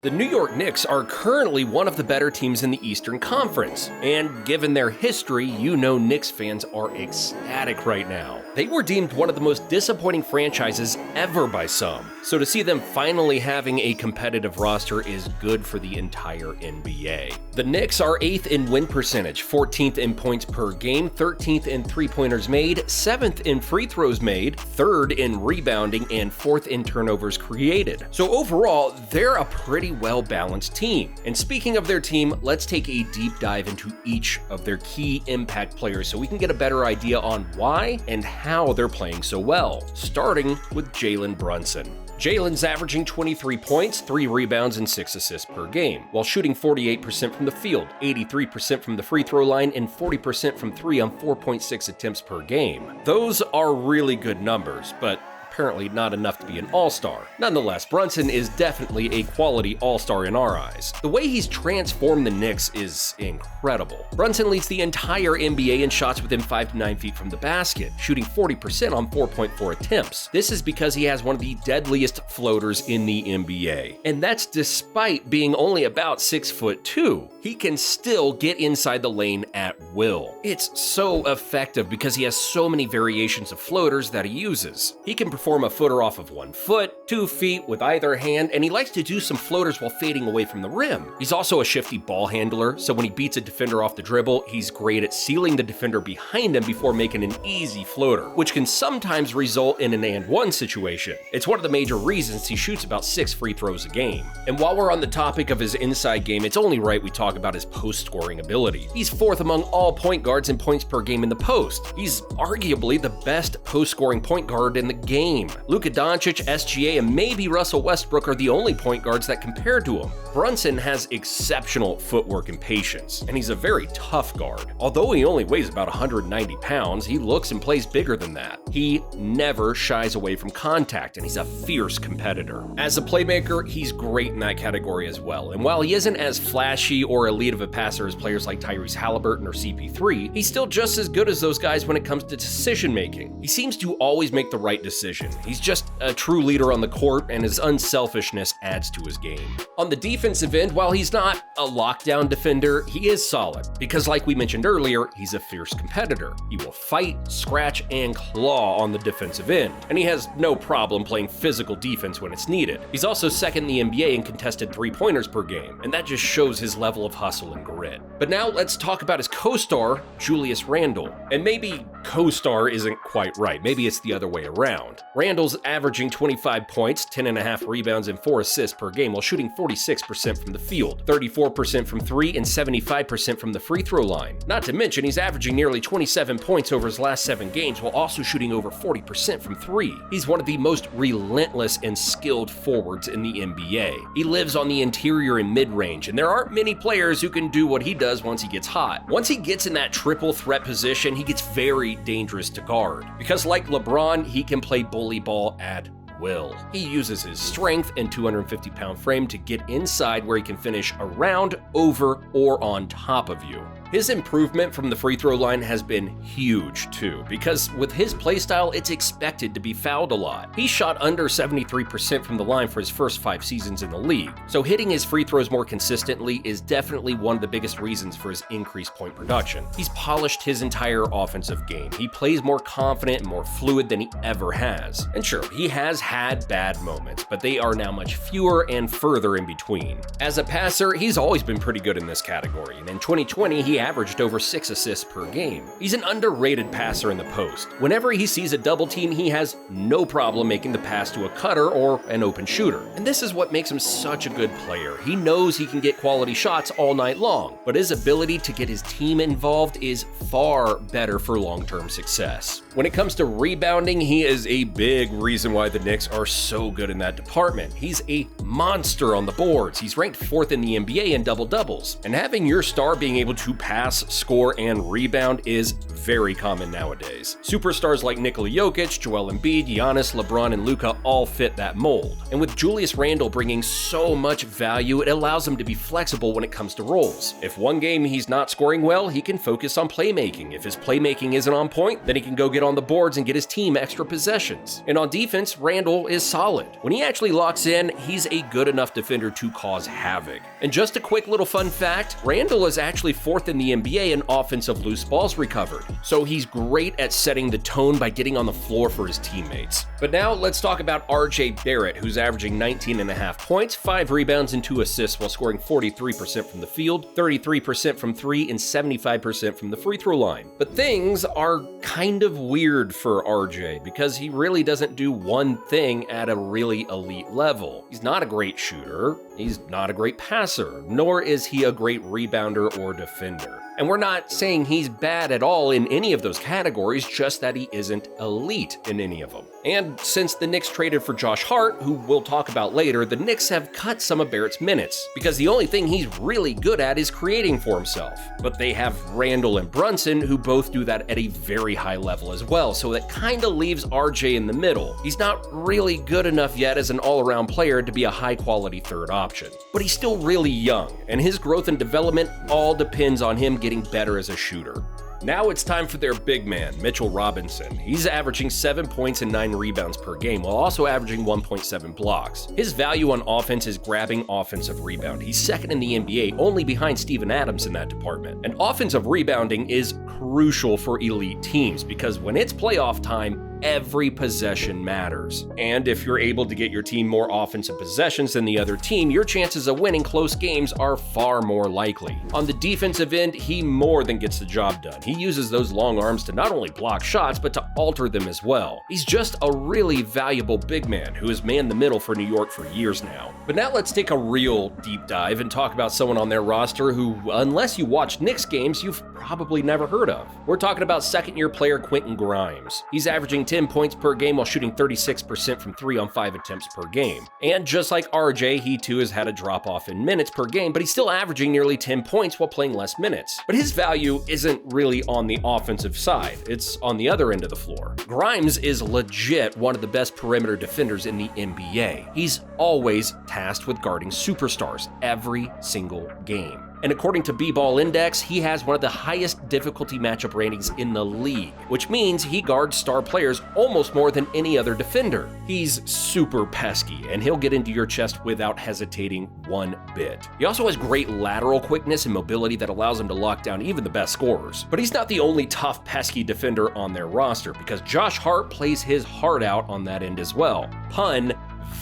The New York Knicks are currently one of the better teams in the Eastern Conference, and given their history, you know Knicks fans are ecstatic right now. They were deemed one of the most disappointing franchises ever by some, so to see them finally having a competitive roster is good for the entire NBA. The Knicks are 8th in win percentage, 14th in points per game, 13th in three-pointers made, 7th in free throws made, 3rd in rebounding, and 4th in turnovers created. So overall, they're a pretty well-balanced team. And speaking of their team, let's take a deep dive into each of their key impact players so we can get a better idea on why and how they're playing so well, starting with Jalen Brunson. Jalen's averaging 23 points, 3 rebounds, and 6 assists per game, while shooting 48% from the field, 83% from the free throw line, and 40% from 3 on 4.6 attempts per game. Those are really good numbers, but apparently not enough to be an all-star. Nonetheless, Brunson is definitely a quality all-star in our eyes. The way he's transformed the Knicks is incredible. Brunson leads the entire NBA in shots within 5 to 9 feet from the basket, shooting 40% on 4.4 attempts. This is because he has one of the deadliest floaters in the NBA. And that's despite being only about 6'2". He can still get inside the lane at will. It's so effective because he has so many variations of floaters that he uses. He can perform a footer off of 1 foot, 2 feet with either hand, and he likes to do some floaters while fading away from the rim. He's also a shifty ball handler, so when he beats a defender off the dribble, he's great at sealing the defender behind him before making an easy floater, which can sometimes result in an and-one situation. It's one of the major reasons he shoots about 6 free throws a game. And while we're on the topic of his inside game, it's only right we talk about his post-scoring ability. He's 4th among all point guards in points per game in the post. He's arguably the best post-scoring point guard in the game. Luka Doncic, SGA, and maybe Russell Westbrook are the only point guards that compare to him. Brunson has exceptional footwork and patience, and he's a very tough guard. Although he only weighs about 190 pounds, he looks and plays bigger than that. He never shies away from contact, and he's a fierce competitor. As a playmaker, he's great in that category as well, and while he isn't as flashy or elite of a passer as players like Tyrese Halliburton or CP3, he's still just as good as those guys when it comes to decision making. He seems to always make the right decision. He's just a true leader on the court, and his unselfishness adds to his game. On the defensive end, while he's not a lockdown defender, he is solid, because like we mentioned earlier, he's a fierce competitor. He will fight, scratch, and claw on the defensive end, and he has no problem playing physical defense when it's needed. He's also 2nd in the NBA in contested three-pointers per game, and that just shows his level of hustle and grit. But now let's talk about his co-star, Julius Randle. And maybe co-star isn't quite right, maybe it's the other way around. Randle's averaging 25 points, 10.5 rebounds, and 4 assists per game while shooting 46% from the field, 34% from 3, and 75% from the free throw line. Not to mention, he's averaging nearly 27 points over his last 7 games while also shooting over 40% from 3. He's one of the most relentless and skilled forwards in the NBA. He lives on the interior and mid-range, and there aren't many players who can do what he does once he gets hot. Once he gets in that triple threat position, he gets very dangerous to guard, because like LeBron, he can play bully ball at will. He uses his strength and 250-pound frame to get inside where he can finish around, over, or on top of you. His improvement from the free throw line has been huge too, because with his playstyle, it's expected to be fouled a lot. He shot under 73% from the line for his first 5 seasons in the league, so hitting his free throws more consistently is definitely one of the biggest reasons for his increased point production. He's polished his entire offensive game. He plays more confident and more fluid than he ever has. And sure, he has had bad moments, but they are now much fewer and further in between. As a passer, he's always been pretty good in this category, and in 2020, he averaged over 6 assists per game. He's an underrated passer in the post. Whenever he sees a double team, he has no problem making the pass to a cutter or an open shooter. And this is what makes him such a good player. He knows he can get quality shots all night long, but his ability to get his team involved is far better for long-term success. When it comes to rebounding, he is a big reason why the Knicks are so good in that department. He's a monster on the boards. He's ranked 4th in the NBA in double-doubles. And having your star being able to pass, score, and rebound is very common nowadays. Superstars like Nikola Jokic, Joel Embiid, Giannis, LeBron, and Luka all fit that mold. And with Julius Randle bringing so much value, it allows him to be flexible when it comes to roles. If one game he's not scoring well, he can focus on playmaking. If his playmaking isn't on point, then he can go get on the boards and get his team extra possessions. And on defense, Randle is solid. When he actually locks in, he's a good enough defender to cause havoc. And just a quick little fun fact, Randle is actually 4th in the NBA in offensive loose balls recovered. So he's great at setting the tone by getting on the floor for his teammates. But now let's talk about RJ Barrett, who's averaging 19.5 points, 5 rebounds, and 2 assists while scoring 43% from the field, 33% from 3, and 75% from the free throw line. But things are kind of weird for RJ because he really doesn't do one thing at a really elite level. He's not a great shooter, he's not a great passer, nor is he a great rebounder or defender. And we're not saying he's bad at all in any of those categories, just that he isn't elite in any of them. And since the Knicks traded for Josh Hart, who we'll talk about later, the Knicks have cut some of Barrett's minutes, because the only thing he's really good at is creating for himself. But they have Randle and Brunson, who both do that at a very high level as well, so that kinda leaves RJ in the middle. He's not really good enough yet as an all-around player to be a high-quality third option. But he's still really young, and his growth and development all depends on him getting better as a shooter. Now it's time for their big man, Mitchell Robinson. He's averaging 7 points and 9 rebounds per game, while also averaging 1.7 blocks. His value on offense is grabbing offensive rebound. He's 2nd in the NBA, only behind Steven Adams in that department. And offensive rebounding is crucial for elite teams, because when it's playoff time, every possession matters. And if you're able to get your team more offensive possessions than the other team, your chances of winning close games are far more likely. On the defensive end, he more than gets the job done. He uses those long arms to not only block shots, but to alter them as well. He's just a really valuable big man who has manned the middle for New York for years now. But now let's take a real deep dive and talk about someone on their roster who, unless you watch Knicks games, you've probably never heard of. We're talking about second-year player Quentin Grimes. He's averaging 10 points per game while shooting 36% from 3 on 5 attempts per game. And just like RJ, he too has had a drop-off in minutes per game, but he's still averaging nearly 10 points while playing less minutes. But his value isn't really on the offensive side, it's on the other end of the floor. Grimes is legit one of the best perimeter defenders in the NBA. He's always tasked with guarding superstars every single game. And according to B-Ball Index, he has one of the highest difficulty matchup ratings in the league, which means he guards star players almost more than any other defender. He's super pesky, and he'll get into your chest without hesitating one bit. He also has great lateral quickness and mobility that allows him to lock down even the best scorers. But he's not the only tough, pesky defender on their roster, because Josh Hart plays his heart out on that end as well. Pun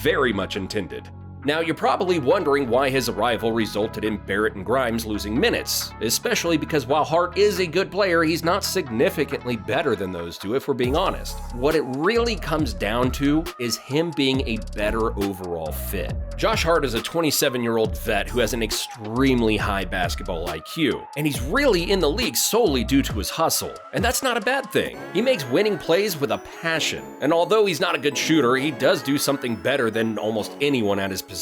very much intended. Now, you're probably wondering why his arrival resulted in Barrett and Grimes losing minutes, especially because while Hart is a good player, he's not significantly better than those two, if we're being honest. What it really comes down to is him being a better overall fit. Josh Hart is a 27-year-old vet who has an extremely high basketball IQ, and he's really in the league solely due to his hustle. And that's not a bad thing. He makes winning plays with a passion, and although he's not a good shooter, he does do something better than almost anyone at his position.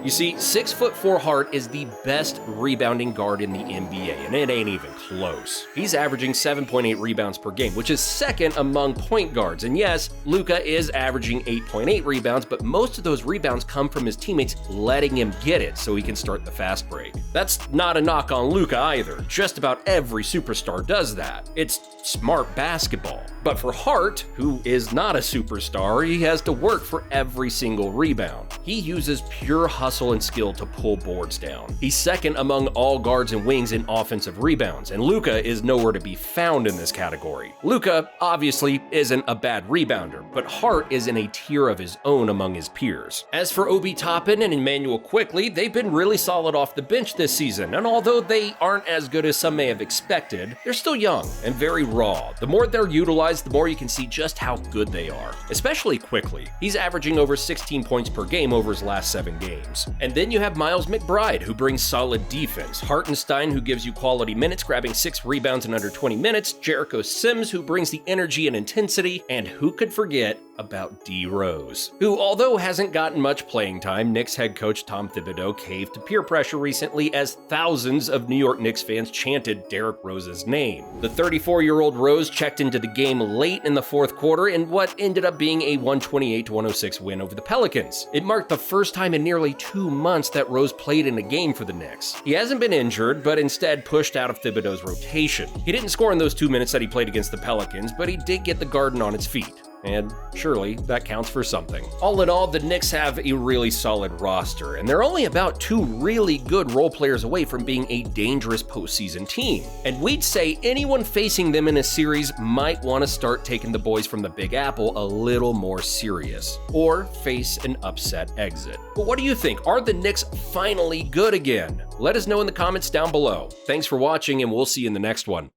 You see, 6'4" Hart is the best rebounding guard in the NBA, and it ain't even close. He's averaging 7.8 rebounds per game, which is second among point guards. And yes, Luka is averaging 8.8 rebounds, but most of those rebounds come from his teammates letting him get it so he can start the fast break. That's not a knock on Luka either. Just about every superstar does that. It's smart basketball. But for Hart, who is not a superstar, he has to work for every single rebound. He uses pure hustle and skill to pull boards down. He's second among all guards and wings in offensive rebounds, and Luka is nowhere to be found in this category. Luka obviously isn't a bad rebounder, but Hart is in a tier of his own among his peers. As for Obi Toppin and Emmanuel Quickley, they've been really solid off the bench this season, and although they aren't as good as some may have expected, they're still young and very raw. The more they're utilized, the more you can see just how good they are, especially Quickley. He's averaging over 16 points per game over his last 7 7 games. And then you have Miles McBride, who brings solid defense, Hartenstein, who gives you quality minutes, grabbing 6 rebounds in under 20 minutes, Jericho Sims, who brings the energy and intensity, and who could forget about D. Rose, who, although hasn't gotten much playing time, Knicks head coach Tom Thibodeau caved to peer pressure recently as thousands of New York Knicks fans chanted Derrick Rose's name. The 34-year-old Rose checked into the game late in the fourth quarter in what ended up being a 128-106 win over the Pelicans. It marked the first time in nearly 2 months that Rose played in a game for the Knicks. He hasn't been injured, but instead pushed out of Thibodeau's rotation. He didn't score in those 2 minutes that he played against the Pelicans, but he did get the Garden on its feet. And surely that counts for something. All in all, the Knicks have a really solid roster, and they're only about 2 really good role players away from being a dangerous postseason team. And we'd say anyone facing them in a series might want to start taking the boys from the Big Apple a little more serious, or face an upset exit. But what do you think? Are the Knicks finally good again? Let us know in the comments down below. Thanks for watching, and we'll see you in the next one.